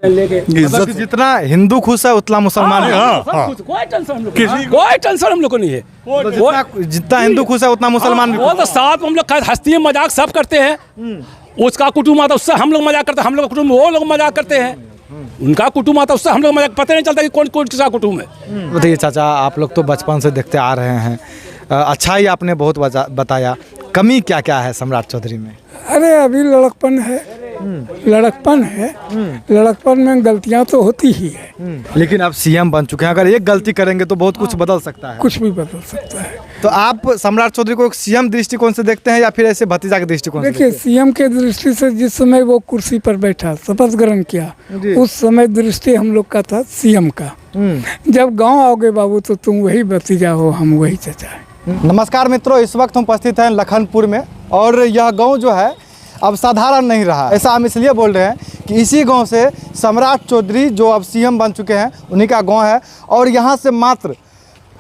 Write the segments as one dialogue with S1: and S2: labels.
S1: मतलब जितना हिंदू खुश है उतना मुसलमान भी।
S2: कोई टेंशन हम लोग को नहीं है।
S1: जितना हिंदू खुश है उतना मुसलमान भी।
S2: वो तो साथ में हम लोग हंसती मजाक सब करते हैं। उसका कुटुंब आता उससे हम लोग मजाक करते हैं, हम लोग कुटुंब वो लोग मजाक करते हैं। उनका कुटुंब आता उससे हम लोग मजाक, पता नहीं चलता कि कौन कौन किसका कुटुंब है।
S1: बताइए चाचा, आप लोग तो बचपन से देखते आ रहे हैं, अच्छा ही आपने बहुत बताया, कमी क्या क्या है सम्राट चौधरी में?
S3: अरे अभी लड़कपन है, लड़कपन में गलतियां तो होती ही है।
S1: लेकिन अब सीएम बन चुके हैं, अगर एक गलती करेंगे तो बहुत कुछ बदल सकता है।
S3: कुछ भी बदल सकता है।
S1: तो आप सम्राट चौधरी को सीएम दृष्टिकोण से देखते हैं या फिर ऐसे भतीजा के दृष्टिकोण से?
S3: देखिए, सीएम के दृष्टि से जिस समय वो कुर्सी पर बैठा, शपथ ग्रहण किया, उस समय दृष्टि हम लोग का था सीएम का। जब गाँव आओगे बाबू तो तुम वही भतीजा हो, हम वही चचा है।
S1: नमस्कार मित्रों, इस वक्त हम उपस्थित हैं लखनपुर में और यह गांव जो है अब साधारण नहीं रहा। ऐसा हम इसलिए बोल रहे हैं कि इसी गांव से सम्राट चौधरी जो अब सीएम बन चुके हैं उन्हीं का गांव है और यहाँ से मात्र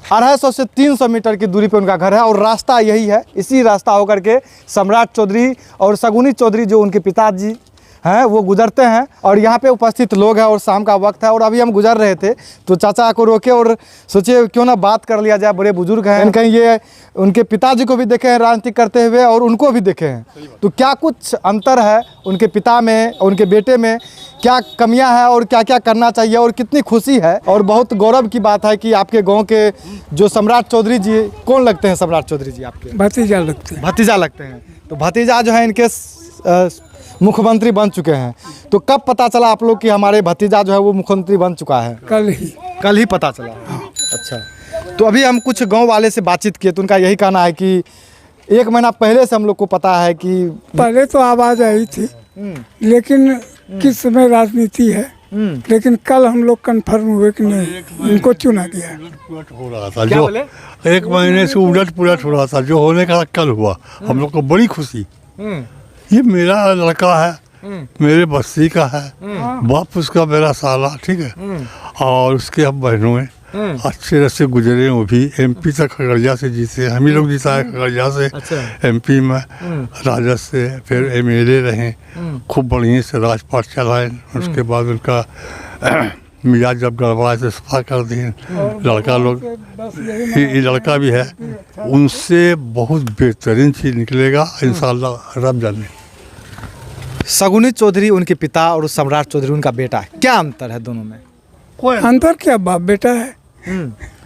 S1: 250 से 300 मीटर की दूरी पे उनका घर है और रास्ता यही है। इसी रास्ता होकर के सम्राट चौधरी और सगुनी चौधरी जो उनके पिताजी हैं वो गुजरते हैं और यहाँ पे उपस्थित लोग हैं और शाम का वक्त है और अभी हम गुजर रहे थे तो चाचा को रोके और सोचे क्यों ना बात कर लिया जाए। बड़े बुजुर्ग हैं, कहीं ये उनके पिताजी को भी देखे हैं राजनीति करते हुए और उनको भी देखे हैं, तो क्या कुछ अंतर है उनके पिता में, उनके बेटे में क्या कमियां हैं और क्या क्या करना चाहिए और कितनी खुशी है। और बहुत गौरव की बात है कि आपके गाँव के जो सम्राट चौधरी जी, कौन लगते हैं सम्राट चौधरी जी? आपके
S3: भतीजा लगते हैं।
S1: भतीजा लगते हैं। तो भतीजा जो है इनके मुख्यमंत्री बन चुके हैं, तो कब पता चला आप लोग कि हमारे भतीजा जो है वो मुख्यमंत्री बन चुका है?
S3: कल ही
S1: पता चला। अच्छा, तो अभी हम कुछ गांव वाले से बातचीत किए तो उनका यही कहना है कि 1 महीना पहले से हम लोग को पता है कि
S3: पहले तो आवाज़ आई थी, लेकिन किस समय राजनीति है, लेकिन कल हम लोग कन्फर्म हुए कि नहीं, उनको चुना गया।
S4: हो रहा था जो 1 महीने से उलट पुलट हो रहा था, जो होने का कल हुआ। हम लोग को बड़ी खुशी। ये मेरा लड़का है, मेरे बस्ती का है, बाप उसका मेरा साला, ठीक है, और उसके अब बहनों हैं अच्छे रस्ते गुजरे। वो भी एमपी तक खगड़िया से जीते, हम ही लोग जीता है खगड़िया से। अच्छा। एमपी में राजद से, फिर एमएलए रहे, खूब बढ़िया से राजपाट चलाए। उसके बाद उनका मिजाज जब गड़बड़ा से सफा कर दिए। लड़का लोग, ये लड़का भी है, उनसे बहुत बेहतरीन चीज़ निकलेगा इंशाल्लाह, रब जाने।
S1: सगुनी चौधरी उनके पिता और सम्राट चौधरी उनका बेटा है, क्या अंतर है दोनों में?
S3: कोई अंतर क्या, बाप बेटा है।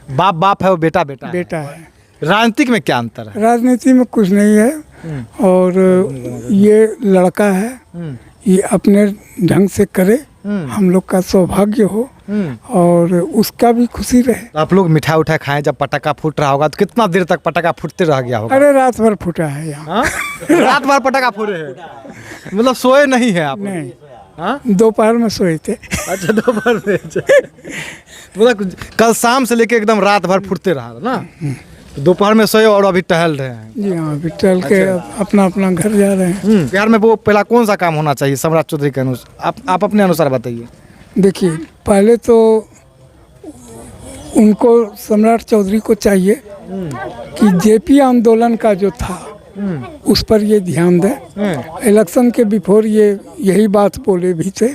S1: बाप बाप है और बेटा बेटा
S3: है।
S1: राजनीतिक में क्या अंतर है?
S3: राजनीति में कुछ नहीं है। और ये लड़का है, ये अपने ढंग से करे, हम लोग का सौभाग्य हो और उसका भी खुशी रहे।
S1: आप लोग मिठाई उठाई खाएं, जब पटाखा फूट रहा होगा तो कितना देर तक पटाखा फूटते रह गया होगा?
S3: अरे रात भर फूटा है यहाँ।
S1: रात भर पटाखा फूटे हैं, मतलब सोए नहीं है आप?
S3: नहीं, दोपहर में सोए थे।
S1: अच्छा, दोपहर में। मतलब कल शाम से लेके एकदम रात भर फूटते रहा ना, दोपहर में सोए और अभी टहल रहे हैं?
S3: जी हाँ, अभी टहल के अपना अपना घर जा रहे हैं।
S1: बिहार में वो पहला कौन सा काम होना चाहिए सम्राट चौधरी के अनुसार? आप अपने अनुसार बताइए।
S3: देखिए, पहले तो उनको, सम्राट चौधरी को चाहिए कि जेपी आंदोलन का जो था उस पर ये ध्यान दें। इलेक्शन के बिफोर ये यही बात बोले भी थे,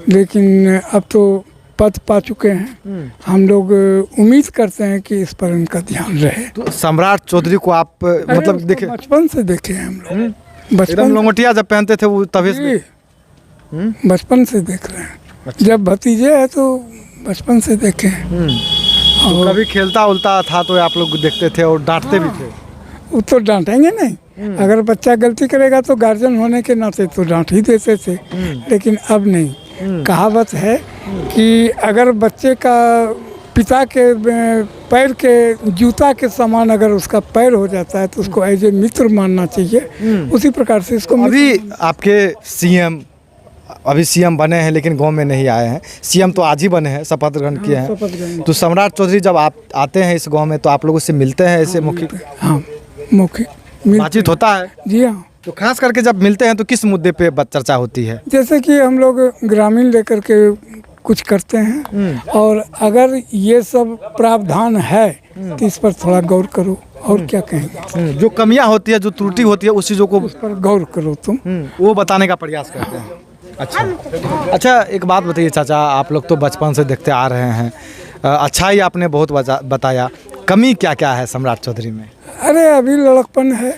S3: लेकिन अब तो पद पा चुके हैं। हम लोग उम्मीद करते हैं कि इस पर उनका ध्यान रहे।
S1: तो सम्राट चौधरी को आप मतलब देखे?
S3: बचपन से देखे हैं हम लोग।
S1: बचपन लंगोटिया जब पहनते थे वो तभी
S3: बचपन से देख रहे हैं। अच्छा। जब भतीजे है तो बचपन से देखे हैं।
S1: तो कभी खेलता उलता था तो आप लोग देखते थे और डांटते भी थे?
S3: वो तो डांटेंगे नहीं, अगर बच्चा गलती करेगा तो गार्जियन होने के नाते तो डांट ही देते थे, लेकिन अब नहीं। कहावत है कि अगर बच्चे का पिता के पैर के जूता के समान अगर उसका पैर हो जाता है तो उसको एज ए मित्र मानना चाहिए। उसी प्रकार से इसको
S1: अभी आपके सीएम अभी सीएम बने हैं लेकिन गांव में नहीं आए हैं। सीएम तो आज ही बने हैं, शपथ ग्रहण किए हैं। तो सम्राट चौधरी जब आप आते हैं इस गांव में तो आप लोगों से मिलते हैं ऐसे मौखिक?
S3: हाँ, मौखिक
S1: बातचीत होता है?
S3: जी हाँ।
S1: तो खास करके जब मिलते हैं तो किस मुद्दे पे चर्चा होती है?
S3: जैसे कि हम लोग ग्रामीण लेकर के कुछ करते हैं और अगर ये सब प्रावधान है तो इस पर थोड़ा गौर करो, और क्या कहेंगे।
S1: जो कमियां होती है, जो त्रुटि होती है, उस चीज़ों को
S3: उस पर गौर करो तुम,
S1: वो बताने का प्रयास करते हैं। अच्छा, एक बात बताइए चाचा, आप लोग तो बचपन से देखते आ रहे हैं, अच्छाई आपने बहुत बताया, कमी क्या क्या है सम्राट चौधरी में?
S3: अरे अभी लड़कपन है,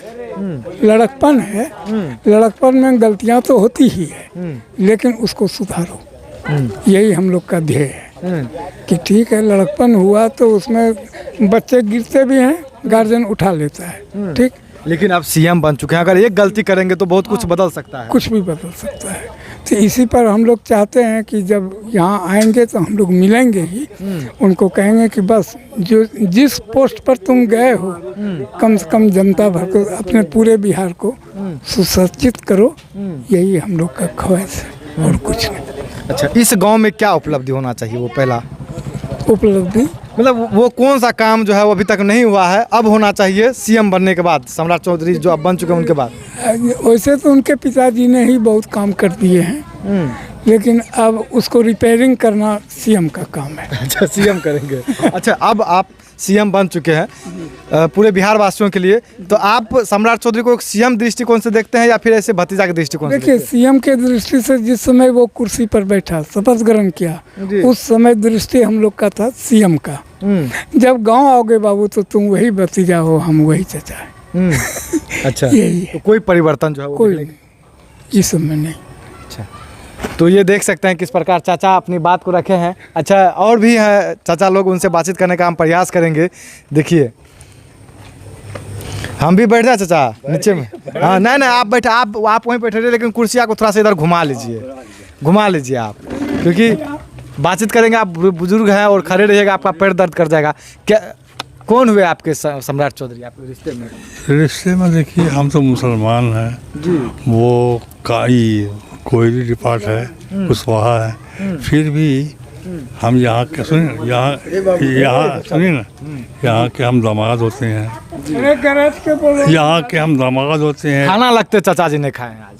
S3: लड़कपन में गलतियां तो होती ही है, लेकिन उसको सुधारो, यही हम लोग का ध्येय है। कि ठीक है, लड़कपन हुआ तो उसमें बच्चे गिरते भी हैं, गार्जियन उठा लेता है, ठीक।
S1: लेकिन अब सीएम बन चुके हैं, अगर एक गलती करेंगे तो बहुत कुछ बदल सकता है।
S3: कुछ भी बदल सकता है। तो इसी पर हम लोग चाहते हैं कि जब यहाँ आएंगे तो हम लोग मिलेंगे ही, उनको कहेंगे कि बस जो जिस पोस्ट पर तुम गए हो, कम से कम जनता भर को, अपने पूरे बिहार को सुसज्जित करो, यही हम लोग का ख्वाहिश है और कुछ नहीं।
S1: अच्छा, इस गांव में क्या उपलब्धि होना चाहिए? वो पहला
S3: उपलब्धि
S1: मतलब वो कौन सा काम जो है वो अभी तक नहीं हुआ है, अब होना चाहिए सीएम बनने के बाद, सम्राट चौधरी जो अब बन चुके हैं उनके बाद?
S3: वैसे तो उनके पिताजी ने ही बहुत काम कर दिए हैं, लेकिन अब उसको रिपेयरिंग करना सीएम का काम है।
S1: अच्छा, सीएम करेंगे। अच्छा, अब आप सीएम बन चुके हैं पूरे बिहार वासियों के लिए, तो आप सम्राट चौधरी को सीएम दृष्टिकोण से देखते हैं या फिर ऐसे भतीजा के दृष्टिकोण से?
S3: देखिए, सीएम के दृष्टि से जिस समय वो कुर्सी पर बैठा, शपथ ग्रहण किया, उस समय दृष्टि हम लोग का था सीएम का। जब गांव आओगे बाबू तो तुम वही भतीजा हो, हम वही चचा है।
S1: अच्छा,
S3: यही
S1: तो कोई परिवर्तन जो है वो
S3: कोई इस समय नहीं।
S1: तो ये देख सकते हैं किस प्रकार चाचा अपनी बात को रखे हैं। अच्छा, और भी है चाचा लोग, उनसे बातचीत करने का हम प्रयास करेंगे। देखिए, हम भी बैठ जाए चाचा नीचे में? हाँ, नहीं आप बैठे, आप वहीं बैठे रहिए, लेकिन कुर्सियाँ को थोड़ा सा इधर घुमा लीजिए आप, क्योंकि बातचीत करेंगे। आप बुजुर्ग हैं और खड़े रहिएगा, आपका पैर दर्द कर जाएगा। क्या कौन हुए आपके सम्राट चौधरी आपके रिश्ते में?
S4: रिश्ते में देखिए, हम तो मुसलमान हैं जी, वो कोयली डिपार्ट है, कुशवाहा है, फिर भी हम यहाँ के सुनिए ना, यहाँ के हम दामाद होते हैं, यहाँ के हम दामाद होते हैं।
S1: खाना लगते चाचा जी ने खाए हैं आज?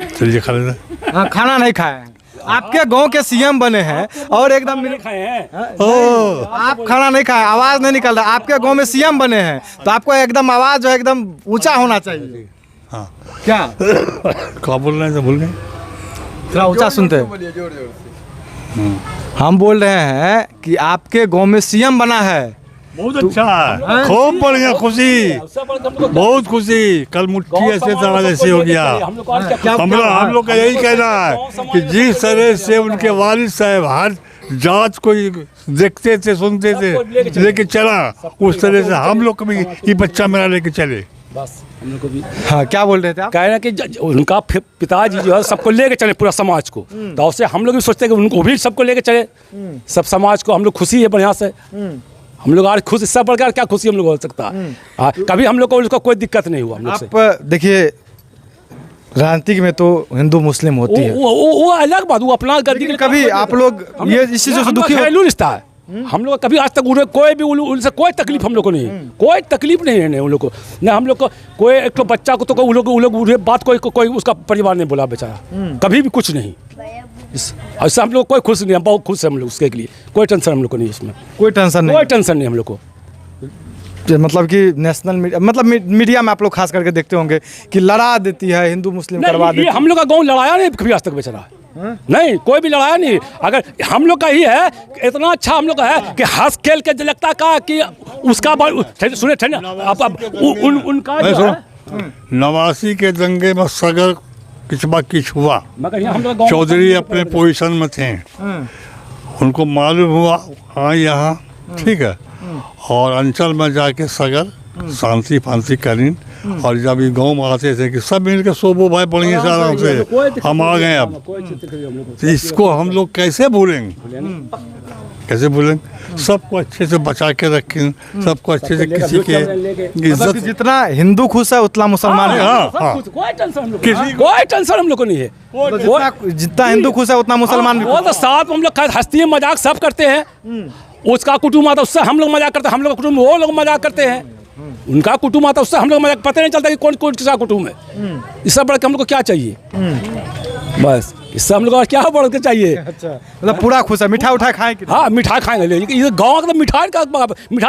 S4: चलिए खा लेते।
S1: हाँ, खाना नहीं खाए हैं। आपके गांव के सीएम बने हैं और एकदम
S2: खाए हैं।
S1: आप खाना नहीं खाए, आवाज नहीं निकल रहा। आपके गांव में सीएम बने हैं तो आपको एकदम आवाज जो है एकदम ऊंचा होना चाहिए।
S4: हाँ,
S1: क्या
S4: बोल रहे हैं तो भूल गए,
S1: थोड़ा ऊंचा सुनते हैं। हम बोल रहे हैं कि आपके गांव में सीएम बना है,
S4: बहुत अच्छा है, खूब बढ़िया, खुशी, बहुत खुशी। कल मुट्ठी ऐसे तरह जैसे हो गया। हम लोग का यही कहना है कि जिस तरह से उनके वालिद साहब हर जात को देखते थे, सुनते थे, लेके चला, उस तरह से हम लोग को भी ये बच्चा मेरा लेके चले।
S2: बस हम लोग को भी।
S1: हाँ, क्या बोल रहे थे आप?
S2: कह रहे हैं कि उनका पिताजी जो है सबको लेके चले, पूरा समाज को, तो उससे हम लोग भी सोचते हैं कि उनको भी सबको लेके चले, सब समाज को। हम लोग खुशी है बढ़िया से, हम लोग आज खुश, इससे बढ़कर क्या खुशी हम लोग हो सकता है? कभी हम लोग को उसका कोई दिक्कत नहीं हुआ हम लोग से।
S1: आप देखिए, राजनीति में तो हिंदू मुस्लिम होती है,
S2: वो अलग बात, वो अपना गद्दी।
S1: कभी आप लोग ये इस चीज़ों से दुखी
S2: घरेलू रिश्ता है, हम लोग कभी आज तक कोई भी उनसे कोई तकलीफ हम लोग को नहीं है, कोई तकलीफ नहीं है उन लोग को। ना हम लोग को कोई एक तो बच्चा को तो उन लोग बात कोई उसका परिवार नहीं बोला बेचारा, कभी भी कुछ नहीं। इससे हम लोग कोई खुश नहीं, हम बहुत खुश हैं हम लोग उसके लिए, कोई टेंशन हम लोग को नहीं, इसमें
S1: कोई टेंशन
S2: नहीं हम लोग को।
S1: मतलब कि नेशनल मीडिया, मतलब मीडिया में आप लोग खास करके देखते होंगे कि लड़ा देती है, हिंदू मुस्लिम करवा देती है।
S2: हम लोग का गाँव लड़ाया नहीं कभी आज तक बेचारा, नहीं कोई भी लड़ाया नहीं। अगर हम लोग का ही है, इतना अच्छा हम लोग का है कि हंस खेल के लगता का कि उसका सुने उनका
S4: 89 के दंगे में सगर किचबा किच हुआ, चौधरी अपने पोजीशन में थे, उनको मालूम हुआ हाँ यहाँ ठीक है, और अंचल में जाके सगर शांति फांति करीन, और जब ये गाँव में आते थे कि सब मिल के सोबो भाई बढ़िया से आराम से हम आ गए। अब तो इसको हम लोग कैसे भूलेंगे? सबको अच्छे से बचा के रखें, सबको अच्छे से, किसी के इज्जत।
S1: जितना हिंदू खुश है उतना मुसलमान है।
S2: कोई टेंशन हम लोग को नहीं है,
S1: जितना हिंदू खुश है उतना मुसलमान भी।
S2: वो तो साथ हम लोग हंसती मजाक सब करते हैं, उसका कुटुंब आता उससे हम लोग मजाक करते हैं, हम लोग कुटुंब वो लोग मजाक करते हैं, उनका कुटुंब आता उससे हम लोग मजाक, पता नहीं चलता कि कौन किसका कुटुंब है। इस सब बढ़ के हम लोग को क्या चाहिए? बस इससे हम लोग और क्या बढ़ के चाहिए।
S1: अच्छा, मतलब पूरा खुश है, मिठाई उठा खाएं कि नहीं?
S2: हाँ मिठाई खाएंगे, ये गाँव का तो मिठाई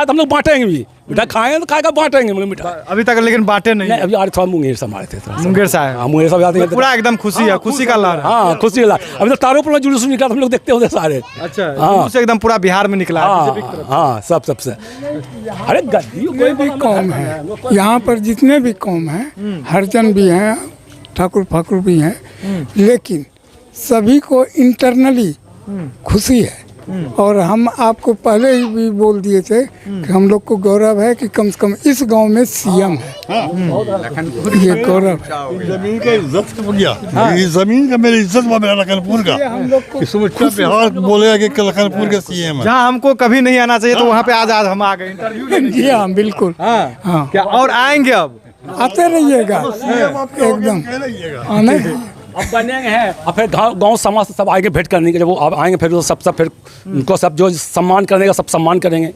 S2: तो हम लोग बांटेंगे भी, मिठाई खाएंगे तो खाएगा बांटेंगे हम लोग मिठाई।
S1: अभी तक लेकिन बांटे नहीं।
S2: नहीं अभी आज थोड़ा मुंगेर से मारे थे,
S1: मुंगेर से आए।
S2: हाँ मुंगेर से आते हैं
S1: पूरा एकदम खुशी है, खुशी का लहर है।
S2: हाँ खुशी ला। अभी तो तारों पर जुलूस निकला हम लोग देखते होते सारे।
S1: अच्छा,
S2: हाँ।
S1: जुलूस एकदम पूरा बिहार में निकला है बीजेपी की
S2: हाँ
S1: तरफ
S2: हाँ सबसे। अरे
S3: जितने भी कौम है यहाँ पर, जितने भी कौम हैं, हरिजन भी हैं, ठाकुर फाकुर भी हैं, लेकिन सभी को इंटरनली खुशी है। और हम आपको पहले ही भी बोल दिए थे कि हम लोग को गौरव है कि कम से कम इस गांव में सीएम है। ये गौरव है।
S4: जमीन का इज्जत हो गया, ये जमीन का मेरी इज्जत हुआ मेरा लखनपुर का।
S3: हम लोग को
S4: बिहार बोलेगा कि लखनपुर का सीएम है।
S1: जहाँ हमको कभी नहीं आना चाहिए तो वहाँ पे आज हम आ गए इंटरव्यू।
S3: जी हाँ बिल्कुल।
S1: हाँ क्या, और आएंगे अब?
S3: आते रहिएगा एकदम, आने
S2: अब बनेंगे हैं। अब फिर गांव समाज से सब आएंगे भेंट करने के, जब वो अब आएंगे फिर वो सब फिर उनको सब जो सम्मान करने का सब सम्मान करेंगे।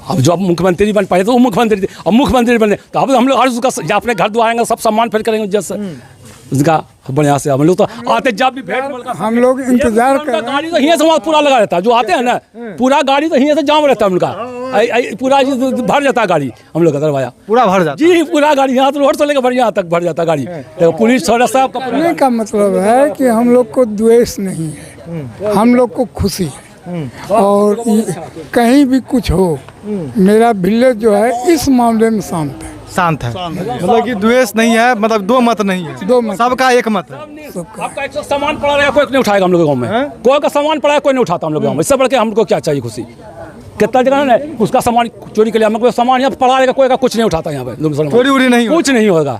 S2: अब जो अब मुख्यमंत्री बन पाए तो वो मुख्यमंत्री थे, अब मुख्यमंत्री बने तो अब हम लोग हर उसका अपने घर द्वार आएंगे, सब सम्मान फिर करेंगे जैसे उसका बढ़िया से। हम लोग तो आते जब भी भेंट
S3: हम लोग इंतजार कर रहे हैं।
S2: गाड़ी तो यहीं से वहाँ पूरा लगा रहता है, जो आते हैं ना पूरा गाड़ी तो यहीं से जाम रहता है उनका, पूरा भर जाता है गाड़ी हम लोग का दरवाजा
S1: पूरा भर जाता
S2: जी, पूरा गाड़ी यहाँ तो रोड से लेकर बढ़िया तक भर जाता है गाड़ी। तो पुलिस थोड़ा सा
S3: कहने का मतलब है कि हम लोग को द्वेष नहीं है, हम लोग को खुशी है। और कहीं भी कुछ हो, मेरा विलेज जो है इस मामले में शांत है।
S1: शांत है, मतलब कि द्वेष नहीं है, मतलब दो मत नहीं है,
S3: दो मत,
S1: सबका एक मत है।
S2: आपका 100 सामान पड़ा रहेगा कोई नहीं उठाएगा हम लोग गाँव में, कोई का सामान पड़ा है कोई नहीं उठाता हम लोग गाँव में। इससे बढ़ के हमको क्या चाहिए खुशी? कितना जगह ना उसका सामान चोरी के लिए हमको सामान यहाँ पड़ा रहेगा, कोई का कुछ नहीं उठाता यहाँ पे,
S1: चोरी उरी नहीं
S2: कुछ नहीं होगा,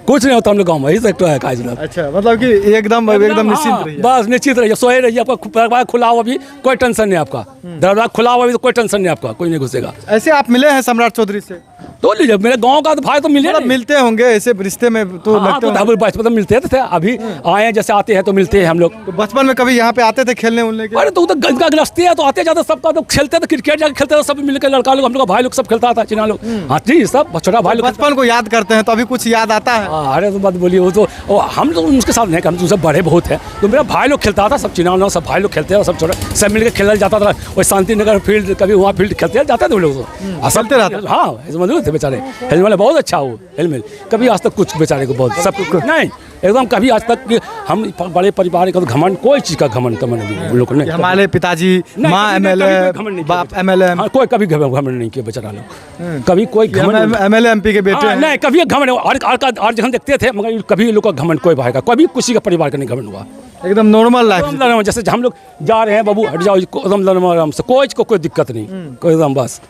S2: कुछ नहीं होता हम लोग गाँव में। यही सेक्टर है काज।
S1: अच्छा, मतलब कि एकदम निश्चिंत रहिए।
S2: बस निश्चित रहिए, सोए रहिए, आपका दरवाजा खुला हुआ भी कोई टेंशन नहीं, आपका दरवाजा खुला हुआ भी तो कोई टेंशन नहीं, आपका कोई नहीं घुसेगा।
S1: ऐसे आप मिले हैं सम्राट चौधरी से?
S2: तो लीजिए, मेरे गांव का तो भाई तो मिले
S1: मतलब मिलते होंगे ऐसे रिश्ते में तो
S2: हाँ,
S1: लगते
S2: तो
S1: होंगे।
S2: बचपन में मिलते थे, अभी आए हैं जैसे आते हैं तो मिलते हैं हम लोग।
S1: तो बचपन में कभी यहाँ पे आते थे खेलने उलने के?
S2: अरे तो गंगा गिरस्ती है तो आते जाते सबका तो खेलते थे, क्रिकेट जाके खेलते थे सब मिलकर, लड़का लोग हम लोग भाई लोग सब खेलता था, चिना लोग। हाँ जी, सब छोटा भाई लोग
S1: बचपन को याद करते हैं तो अभी कुछ याद आता है?
S2: अरे तो बात बोलिए, वो तो हम लोग उनके साथ नहीं, हम सब बड़े बहुत हैं। तो मेरा भाई लोग खेलता था, सब चिना लोग सब भाई लोग खेलते हैं, सब छोटा सब मिलकर खेलने जाता था। वो शांति नगर फील्ड, कभी वहाँ फील्ड खेलते जाते थे वो लोग, तो
S1: चलते रहते।
S2: हाँ मजबूत थे बेचारे, हेलमेट वाले बहुत अच्छा हो हेलमेट, कभी आज तक कुछ बेचारे को बहुत सब नहीं एकदम, कभी आज तक कि हम बड़े परिवार का तो घमंड, कोई चीज़ का घमंड उन लोग नहीं।
S1: हमारे पिताजी माँ एमएलए, बाप एमएलए,
S2: कोई कभी घमंड नहीं किया बेचारा लोग, कभी कोई घमंड
S1: एमएलए एमपी के बेटे हैं।
S2: नहीं कभी घमंड और जगह देखते थे, मगर कभी लोग का घमंड कोई भाई का, कभी किसी का परिवार का नहीं घमंड हुआ।
S1: एकदम नॉर्मल लाइफ,
S2: जैसे हम लोग जा रहे हैं, बाबू हट जाओ, एकदम आराम से, कोई दिक्कत नहीं, कोई एकदम बस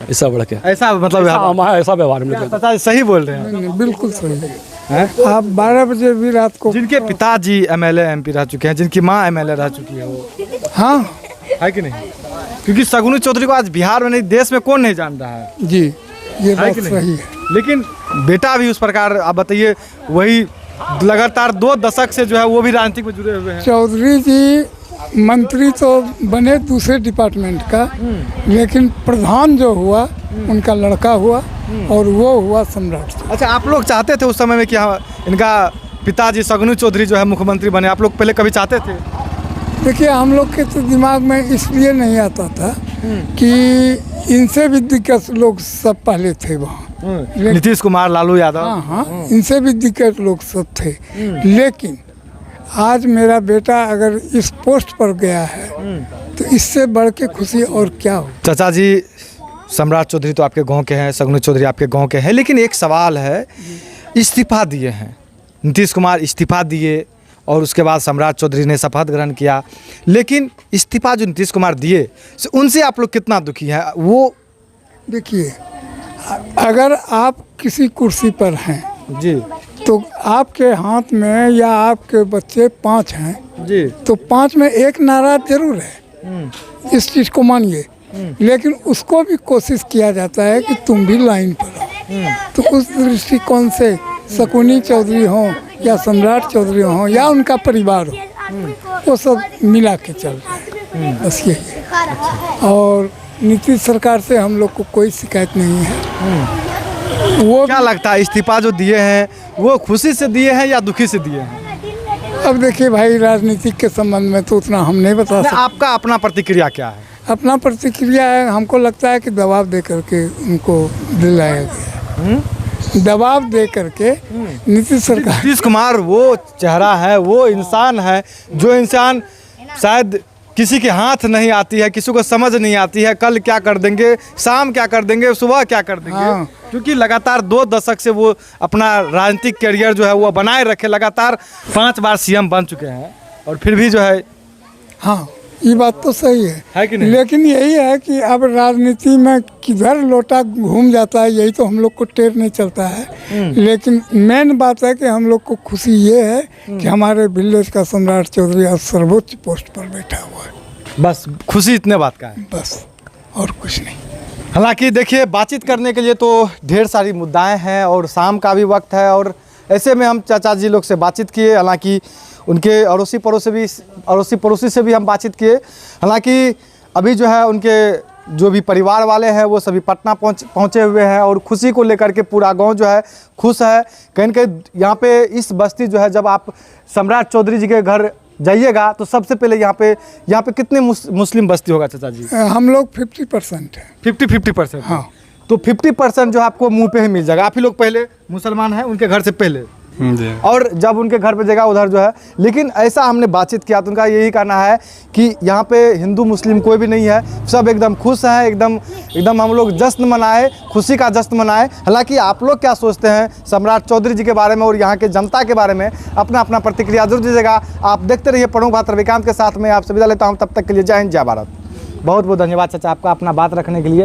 S2: ऐसा बढ़ के
S1: ऐसा मतलब
S2: हमारा ऐसा व्यवहार में।
S1: पिताजी सही बोल रहे हैं,
S3: बिल्कुल सही है। आप 12 बजे भी रात को,
S1: जिनके पिताजी एमएलए एमपी रह चुके हैं, जिनकी माँ एमएलए रह चुकी है, वो
S3: हाँ
S1: है कि नहीं? क्योंकि शगुनी चौधरी को आज बिहार में नहीं देश में कौन नहीं जान रहा है।
S3: जी, ये बात
S1: कि नहीं?
S3: सही है।
S1: लेकिन बेटा भी उस प्रकार, आप बताइए, वही लगातार 2 दशक से जो है वो भी राजनीति में जुड़े हुए हैं।
S3: चौधरी जी मंत्री तो बने दूसरे डिपार्टमेंट का, लेकिन प्रधान जो हुआ उनका लड़का हुआ, और वो हुआ सम्राट।
S1: अच्छा, आप लोग चाहते थे उस समय में कि हाँ इनका पिताजी शगुनी चौधरी जो है मुख्यमंत्री बने? आप लोग पहले कभी चाहते थे?
S3: देखिए, हम लोग के तो दिमाग में इसलिए नहीं आता था कि इनसे भी दिक्कत लोग सब पहले थे वहाँ,
S1: नीतीश कुमार, लालू यादव।
S3: हाँ, इनसे भी दिक्कत लोग सब थे। लेकिन आज मेरा बेटा अगर इस पोस्ट पर गया है तो इससे बढ़ के खुशी और क्या हो।
S1: चाचा जी, सम्राट चौधरी तो आपके गांव के हैं, शगुनी चौधरी आपके गांव के हैं, लेकिन एक सवाल है, इस्तीफा दिए हैं, नीतीश कुमार इस्तीफा दिए और उसके बाद सम्राट चौधरी ने शपथ ग्रहण किया, लेकिन इस्तीफा जो नीतीश कुमार दिए उनसे आप लोग कितना दुखी हैं? वो
S3: देखिए, अगर आप किसी कुर्सी पर हैं
S1: जी,
S3: तो आपके हाथ में या आपके बच्चे 5 हैं
S1: जी,
S3: तो 5 में एक नाराज जरूर है, इस चीज़ को मानिए, लेकिन उसको भी कोशिश किया जाता है कि तुम भी लाइन पर आओ। तो उस दृष्टिकोण से शकुनी चौधरी हों या सम्राट चौधरी हों या उनका परिवार हो, वो सब मिला के चल रहे हैं, बस यही है। और नीतीश सरकार से हम लोग को कोई शिकायत नहीं है। वो
S1: क्या लगता है इस्तीफा जो दिए हैं वो खुशी से दिए हैं या दुखी से दिए हैं?
S3: अब देखिए भाई, राजनीतिक के संबंध में तो उतना हम नहीं बता सकते।
S1: आपका अपना प्रतिक्रिया क्या है?
S3: अपना प्रतिक्रिया है, हमको लगता है कि दबाव दे करके उनको दिलाया गया। दबाव दे करके नीतीश सरकार।
S1: नीतीश कुमार वो चेहरा है, वो इंसान है जो इंसान शायद किसी के हाथ नहीं आती है, किसी को समझ नहीं आती है कल क्या कर देंगे, शाम क्या कर देंगे, सुबह क्या कर देंगे।
S3: हाँ।
S1: क्योंकि लगातार 2 दशक से वो अपना राजनीतिक करियर जो है वो बनाए रखे, लगातार 5 बार सीएम बन चुके हैं और फिर भी जो है।
S3: हाँ, ये बात तो सही
S1: है कि नहीं?
S3: लेकिन यही है कि अब राजनीति में किधर लोटा घूम जाता है, यही तो हम लोग को टेर नहीं चलता है। लेकिन मेन बात है कि हम लोग को खुशी ये है कि हमारे विलेज का सम्राट चौधरी आज सर्वोच्च पोस्ट पर बैठा हुआ है।
S1: बस खुशी इतने बात का है,
S3: बस और कुछ नहीं।
S1: हालांकि देखिए बातचीत करने के लिए तो ढेर सारी मुद्दाएं हैं और शाम का भी वक्त है और ऐसे में हम चाचा जी लोग से बातचीत किए। हालांकि उनके अड़ोसी पड़ोसी से भी हम बातचीत किए। हालांकि अभी जो है उनके जो भी परिवार वाले हैं वो सभी पटना पहुँचे हुए हैं और खुशी को लेकर के पूरा गांव जो है खुश है। कहीं न कहीं यहाँ पे इस बस्ती जो है, जब आप सम्राट चौधरी जी के घर जाइएगा तो सबसे पहले यहाँ पे कितने मुस्लिम बस्ती होगा चाचा जी?
S3: हम लोग 50% है।
S1: 50%
S3: हाँ।
S1: तो 50% जो आपको मुंह पे ही मिल जाएगा। आप ही लोग पहले मुसलमान हैं उनके घर से पहले, और जब उनके घर पे जगह उधर जो है। लेकिन ऐसा हमने बातचीत किया तो उनका यही कहना है कि यहाँ पे हिंदू मुस्लिम कोई भी नहीं है, सब एकदम खुश हैं, एकदम हम लोग जश्न मनाए, खुशी का जश्न मनाए। हालांकि आप लोग क्या सोचते हैं सम्राट चौधरी जी के बारे में और यहाँ के जनता के बारे में, अपना अपना प्रतिक्रिया जरूर दीजिएगा। आप देखते रहिए प्रमुख बात रविकांत के साथ में। आपसे विदा लेता हूँ, तब तक के लिए जय हिंद जय भारत। बहुत बहुत धन्यवाद चाचा आपका अपना बात रखने के लिए।